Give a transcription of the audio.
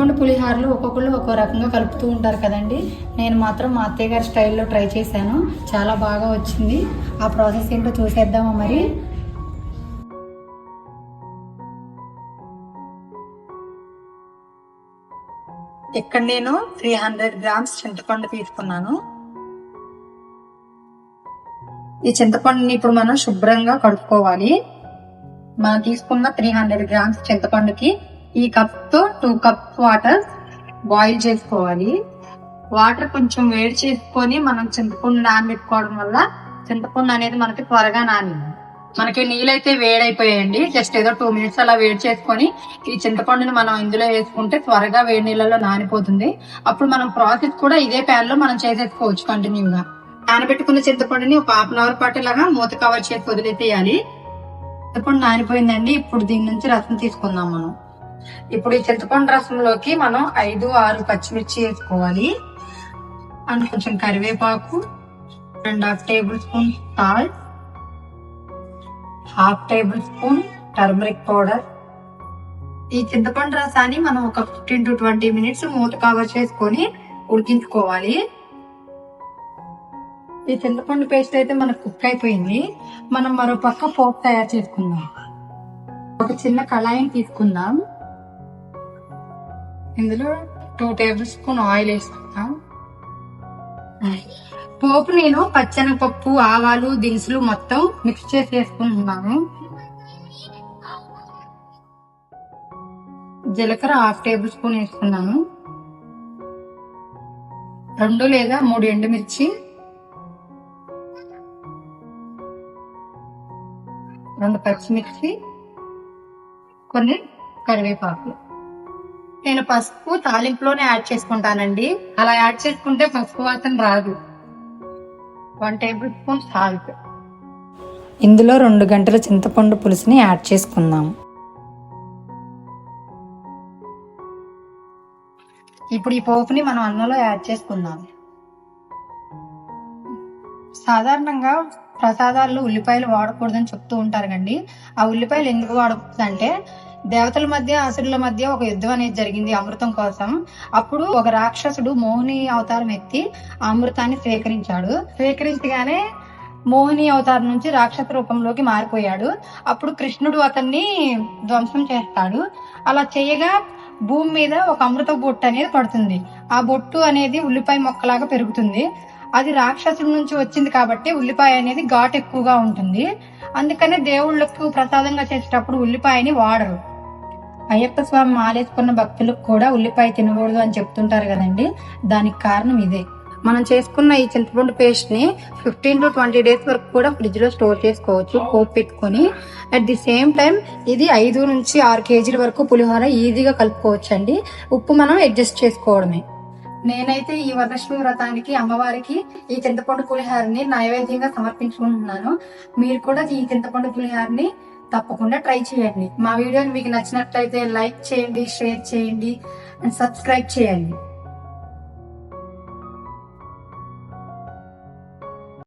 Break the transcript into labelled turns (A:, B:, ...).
A: చింతపండు పులిహారలు ఒక్కొక్కళ్ళు ఒక్కో రకంగా కలుపుతూ ఉంటారు కదండి. నేను మాత్రం మా అత్తయ్య గారి స్టైల్లో ట్రై చేశాను, చాలా బాగా వచ్చింది. ఆ ప్రాసెస్ ఏంటో చూసేద్దామా మరి. ఇక్కడ నేను 300 గ్రామ్స్ చింతపండు తీసుకున్నాను. ఈ చింతపండుని ఇప్పుడు మనం శుభ్రంగా కడుక్కోవాలి. మనం తీసుకున్న 300 గ్రామ్స్ చింతపండుకి ఈ కప్ తో 2 కప్స్ వాటర్ బాయిల్ చేసుకోవాలి. వాటర్ కొంచెం వేడి చేసుకొని మనం చింతపండు నానబెట్టుకోవడం వల్ల చింతపండు అనేది మనకి త్వరగా నానింది. మనకి నీళ్ళైతే వేడైపోయాయండి. జస్ట్ ఏదో 2 మినిట్స్ అలా వేడి చేసుకొని ఈ చింతపండుని మనం ఇందులో వేసుకుంటే త్వరగా వేడి నీళ్ళలో నానిపోతుంది. అప్పుడు మనం ప్రాసెస్ కూడా ఇదే ప్యాన్ లో మనం చేసేసుకోవచ్చు కంటిన్యూగా. నానబెట్టుకున్న చింతపండుని ఒక 1/2 అవర్ పాటు ఇలాగా మూత కవర్ చేసి వదిలేసేయాలి. చింతపండు నానిపోయిందండి. ఇప్పుడు దీని నుంచి రసం తీసుకుందాం మనం. ఇప్పుడు ఈ చింతపండు రసంలోకి మనం 5-6 పచ్చిమిర్చి వేసుకోవాలి. అండ్ కొంచెం కరివేపాకు, 2.5 table spoon salt, 1/2 table spoon turmeric powder. ఈ చింతపండు రసాన్ని మనం ఒక 15 to 20 మినిట్స్ మూత కవర్ చేసుకొని ఉడికించుకోవాలి. ఈ చింతపండు పేస్ట్ అయితే మనకు కుక్ అయిపోయింది. మనం మరో పక్క పోపు తయారు చేసుకుందాం. ఒక చిన్న కళాయిని తీసుకుందాం. ఇందులో 2 టేబుల్ స్పూన్ ఆయిల్ వేసుకుందాం. పోపు నేను పచ్చెనగపప్పు, ఆవాలు, దినుసులు మొత్తం మిక్స్ చేసి వేసుకుంటున్నాను. జీలకర్ర 1/2 టేబుల్ స్పూన్ వేసుకున్నాను. 2 లేదా 3 ఎండుమిర్చి, 2 పచ్చిమిర్చి, కొన్ని కరివేపాకు. నేను పసుపు తాలింపులోనే యాడ్ చేసుకుంటానండి. అలా యాడ్ చేసుకుంటే పసుపు వాసన రాదు. 1 టేబుల్ స్పూన్ సాల్ట్. ఇందులో 2 గంటల చింతపండు పులుసుని యాడ్ చేసుకుందాం. ఇప్పుడు ఈ పోపుని మనం అన్నంలో యాడ్ చేసుకుందాం. సాధారణంగా ప్రసాదాల్లో ఉల్లిపాయలు వాడకూడదని చెప్తూ ఉంటారు కండి. ఆ ఉల్లిపాయలు ఎందుకు వాడకూడదు అంటే, దేవతల మధ్య అసురుల మధ్య ఒక యుద్ధం అనేది జరిగింది అమృతం కోసం. అప్పుడు ఒక రాక్షసుడు మోహిని అవతారం ఎత్తి ఆ అమృతాన్ని స్వీకరించగానే మోహిని అవతారం నుంచి రాక్షస రూపంలోకి మారిపోయాడు. అప్పుడు కృష్ణుడు అతన్ని ధ్వంసం చేస్తాడు. అలా చేయగా భూమి మీద ఒక అమృత బొట్టు అనేది పడుతుంది. ఆ బొట్టు అనేది ఉల్లిపాయ మొక్కలాగా పెరుగుతుంది. అది రాక్షసుల నుంచి వచ్చింది కాబట్టి ఉల్లిపాయ అనేది ఘాటు ఎక్కువగా ఉంటుంది. అందుకనే దేవుళ్ళకు ప్రసాదంగా చేసేటప్పుడు ఉల్లిపాయని వాడరు. అయ్యప్ప స్వామి మాలేసుకున్న భక్తులకు కూడా ఉల్లిపాయ తినకూడదు అని చెప్తుంటారు కదండి. దానికి కారణం ఇదే. మనం చేసుకున్న ఈ చింతపండు పేస్ట్ ని 15 to 20 డేస్ వరకు కూడా ఫ్రిడ్జ్ లో స్టోర్ చేసుకోవచ్చు పోపు పెట్టుకొని. అట్ ది సేమ్ టైం ఇది 5 నుంచి 6 కేజీల వరకు పులిహోర ఈజీగా కలుపుకోవచ్చు అండి. ఉప్పు మనం అడ్జస్ట్ చేసుకోవడమే. నేనైతే ఈ వరలక్ష్మి వ్రతానికి అమ్మవారికి ఈ చింతపండు పులిహారని నైవేద్యంగా సమర్పించుకుంటున్నాను. మీరు కూడా ఈ చింతపండు పులిహారని తప్పకుండా ట్రై చేయండి. మా వీడియోని మీకు నచ్చినట్లయితే లైక్ చేయండి, షేర్ చేయండి అండ్ సబ్స్క్రైబ్ చేయండి.